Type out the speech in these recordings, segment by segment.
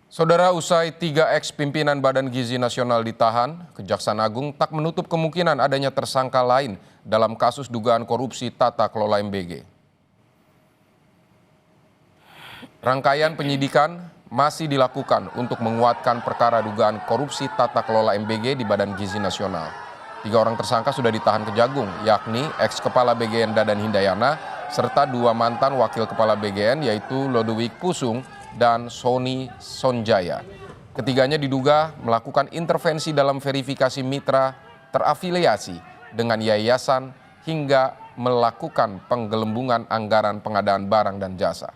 Saudara, usai 3 ex-pimpinan Badan Gizi Nasional ditahan, Kejaksaan Agung tak menutup kemungkinan adanya tersangka lain dalam kasus dugaan korupsi tata kelola MBG. Rangkaian penyidikan masih dilakukan untuk menguatkan perkara dugaan korupsi tata kelola MBG di Badan Gizi Nasional. 3 orang tersangka sudah ditahan Kejagung, yakni ex-kepala BGN Dadan Hindayana, serta 2 mantan wakil kepala BGN yaitu Lodewijk Pusung dan Sony Sonjaya. Ketiganya diduga melakukan intervensi dalam verifikasi mitra terafiliasi dengan yayasan hingga melakukan penggelembungan anggaran pengadaan barang dan jasa.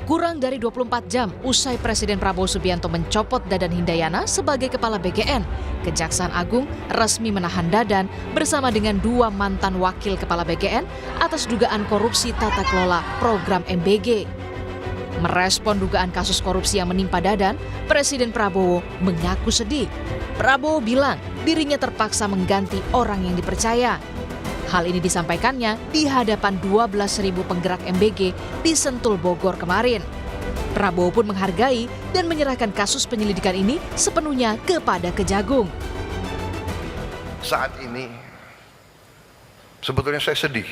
Kurang dari 24 jam usai Presiden Prabowo Subianto mencopot Dadan Hindayana sebagai Kepala BGN, Kejaksaan Agung resmi menahan Dadan bersama dengan 2 mantan wakil Kepala BGN atas dugaan korupsi tata kelola program MBG. Merespon dugaan kasus korupsi yang menimpa Dadan, Presiden Prabowo mengaku sedih. Prabowo bilang dirinya terpaksa mengganti orang yang dipercaya. Hal ini disampaikannya di hadapan 12.000 penggerak MBG di Sentul, Bogor kemarin. Prabowo pun menghargai dan menyerahkan kasus penyelidikan ini sepenuhnya kepada Kejagung. Saat ini sebetulnya saya sedih.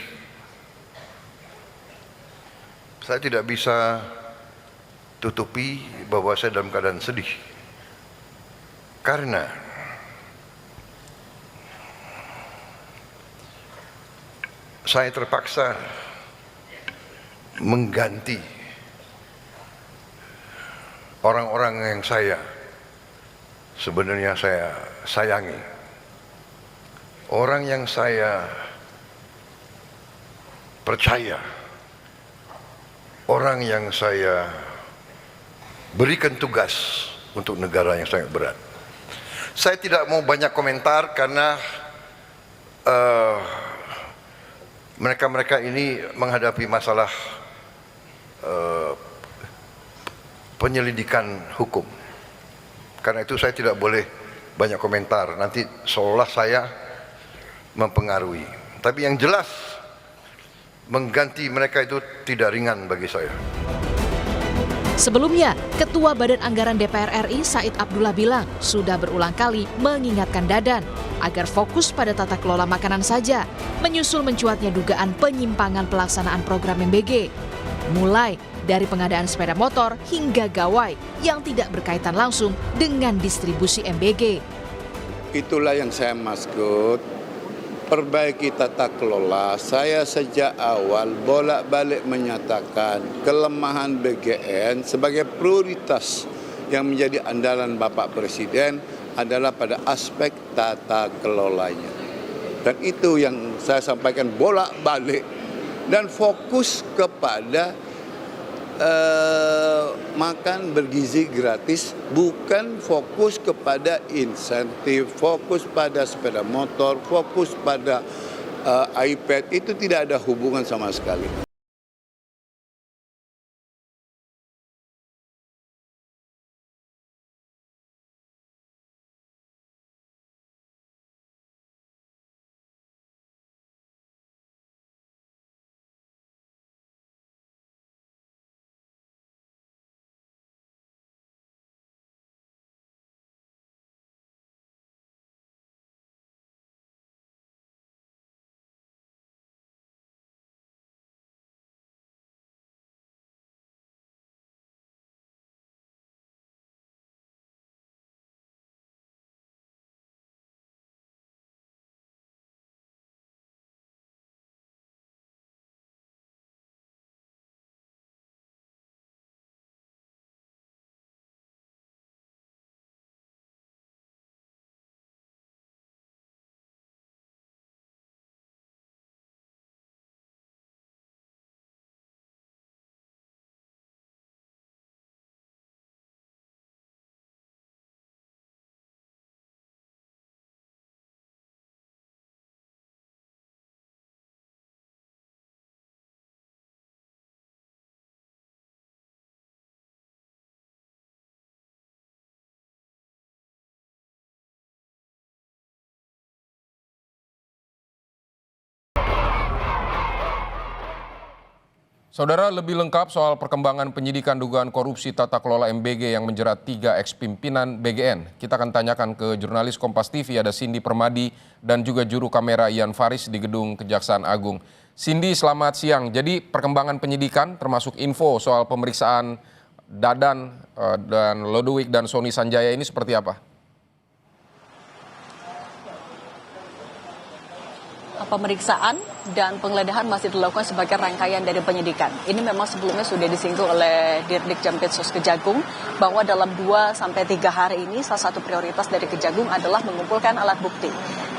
Saya tidak bisa tutupi bahwa saya dalam keadaan sedih. Karena saya terpaksa mengganti orang-orang yang sebenarnya saya sayangi. Orang yang saya percaya. Orang yang saya berikan tugas untuk negara yang sangat berat. Saya tidak mau banyak komentar karena mereka ini menghadapi masalah penyelidikan hukum. Karena itu saya tidak boleh banyak komentar. Nanti seolah saya mempengaruhi. Tapi yang jelas mengganti mereka itu tidak ringan bagi saya. Sebelumnya, Ketua Badan Anggaran DPR RI Said Abdullah bilang sudah berulang kali mengingatkan Dadan agar fokus pada tata kelola makanan saja, menyusul mencuatnya dugaan penyimpangan pelaksanaan program MBG. Mulai dari pengadaan sepeda motor hingga gawai yang tidak berkaitan langsung dengan distribusi MBG. Itulah yang saya maksud. Perbaiki tata kelola. Saya sejak awal bolak-balik menyatakan kelemahan BGN sebagai prioritas yang menjadi andalan Bapak Presiden adalah pada aspek tata kelolanya. Dan itu yang saya sampaikan bolak-balik dan fokus kepada makan bergizi gratis, bukan fokus kepada insentif, fokus pada sepeda motor, fokus pada iPad, itu tidak ada hubungan sama sekali. Saudara, lebih lengkap soal perkembangan penyidikan dugaan korupsi tata kelola MBG yang menjerat 3 ex-pimpinan BGN. Kita akan tanyakan ke jurnalis Kompas TV, ada Cindy Permadi dan juga juru kamera Ian Faris di Gedung Kejaksaan Agung. Cindy, selamat siang. Jadi perkembangan penyidikan termasuk info soal pemeriksaan Dadan dan Lodewijk dan Sony Sanjaya ini seperti apa? Pemeriksaan dan penggeledahan masih dilakukan sebagai rangkaian dari penyidikan. Ini memang sebelumnya sudah disinggung oleh Dirdik Jampitsus Kejagung bahwa dalam 2-3 hari ini salah satu prioritas dari Kejagung adalah mengumpulkan alat bukti.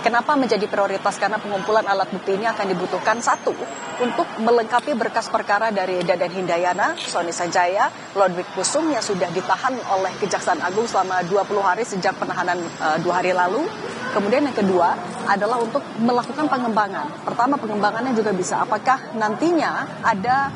Kenapa menjadi prioritas? Karena pengumpulan alat bukti ini akan dibutuhkan satu untuk melengkapi berkas perkara dari Dadan Hindayana, Sony Sanjaya, Lodewijk Pusung yang sudah ditahan oleh Kejaksaan Agung selama 20 hari sejak penahanan 2 hari lalu. Kemudian yang kedua adalah untuk melakukan pengembangan. Pertama, pengembangannya juga bisa apakah nantinya ada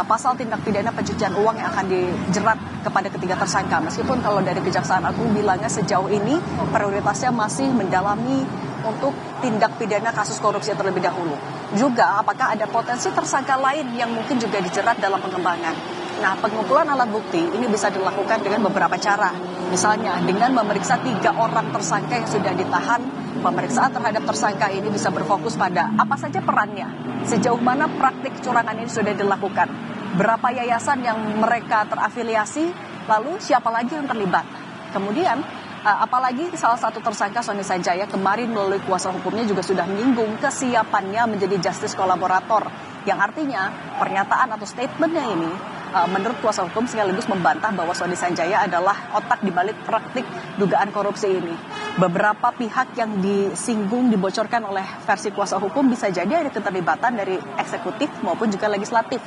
pasal tindak pidana pencucian uang yang akan dijerat kepada ketiga tersangka. Meskipun kalau dari Kejaksaan Agung bilangnya sejauh ini prioritasnya masih mendalami untuk tindak pidana kasus korupsi terlebih dahulu. Juga apakah ada potensi tersangka lain yang mungkin juga dijerat dalam pengembangan. Nah, pengumpulan alat bukti ini bisa dilakukan dengan beberapa cara. Misalnya dengan memeriksa 3 orang tersangka yang sudah ditahan. Pemeriksaan terhadap tersangka ini bisa berfokus pada apa saja perannya, sejauh mana praktik kecurangan ini sudah dilakukan, berapa yayasan yang mereka terafiliasi, lalu siapa lagi yang terlibat. Kemudian apalagi salah satu tersangka Sony Sanjaya kemarin melalui kuasa hukumnya juga sudah menyinggung kesiapannya menjadi justice kolaborator, yang artinya pernyataan atau statementnya ini menurut kuasa hukum sekaligus membantah bahwa Sony Sanjaya adalah otak dibalik praktik dugaan korupsi ini. Beberapa pihak yang disinggung dibocorkan oleh versi kuasa hukum bisa jadi ada keterlibatan dari eksekutif maupun juga legislatif.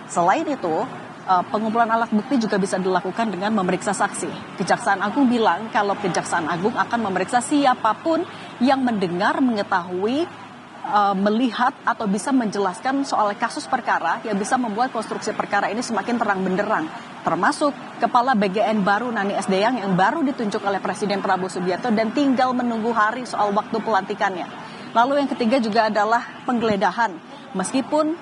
Selain itu, pengumpulan alat bukti juga bisa dilakukan dengan memeriksa saksi. Kejaksaan Agung bilang kalau Kejaksaan Agung akan memeriksa siapapun yang mendengar, mengetahui, melihat atau bisa menjelaskan soal kasus perkara yang bisa membuat konstruksi perkara ini semakin terang benderang, termasuk Kepala BGN baru Nani Esdeyang yang baru ditunjuk oleh Presiden Prabowo Subianto dan tinggal menunggu hari soal waktu pelantikannya. Lalu yang ketiga juga adalah penggeledahan. Meskipun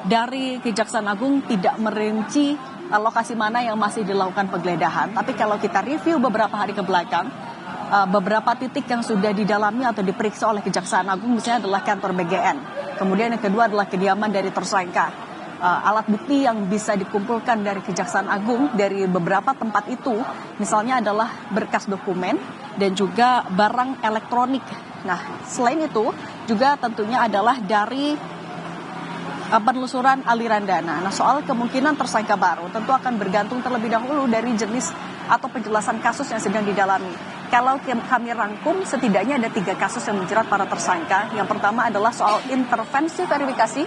dari Kejaksaan Agung tidak merinci lokasi mana yang masih dilakukan penggeledahan, tapi kalau kita review beberapa hari ke belakang, beberapa titik yang sudah didalami atau diperiksa oleh Kejaksaan Agung misalnya adalah kantor BGN. Kemudian yang kedua adalah kediaman dari tersangka. Alat bukti yang bisa dikumpulkan dari Kejaksaan Agung dari beberapa tempat itu misalnya adalah berkas dokumen dan juga barang elektronik. Nah, selain itu juga tentunya adalah dari penelusuran aliran dana. Nah, soal kemungkinan tersangka baru tentu akan bergantung terlebih dahulu dari jenis atau penjelasan kasus yang sedang didalami. Kalau kami rangkum, setidaknya ada 3 kasus yang menjerat para tersangka. Yang pertama adalah soal intervensi verifikasi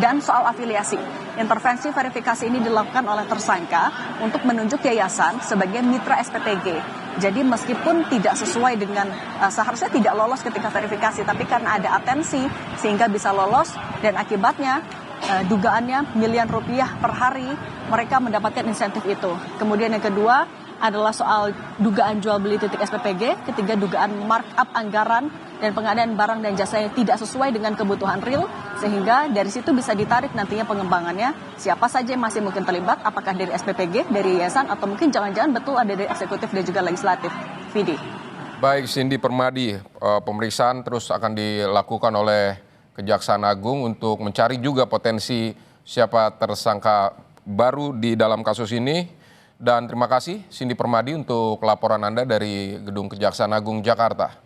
dan soal afiliasi. Intervensi verifikasi ini dilakukan oleh tersangka untuk menunjuk yayasan sebagai mitra SPTG. Jadi meskipun tidak sesuai dengan seharusnya tidak lolos ketika verifikasi, tapi karena ada atensi sehingga bisa lolos dan akibatnya dugaannya miliaran rupiah per hari mereka mendapatkan insentif itu. Kemudian yang kedua adalah soal dugaan jual beli titik SPPG, ketiga dugaan markup anggaran dan pengadaan barang dan jasa yang tidak sesuai dengan kebutuhan real, sehingga dari situ bisa ditarik nantinya pengembangannya siapa saja yang masih mungkin terlibat, apakah dari SPPG, dari yayasan, atau mungkin jangan-jangan betul ada dari eksekutif dan juga legislatif. Vidi. Baik, Cindy Permadi, pemeriksaan terus akan dilakukan oleh Kejaksaan Agung untuk mencari juga potensi siapa tersangka baru di dalam kasus ini. Dan terima kasih Cindy Permadi untuk laporan Anda dari Gedung Kejaksaan Agung Jakarta.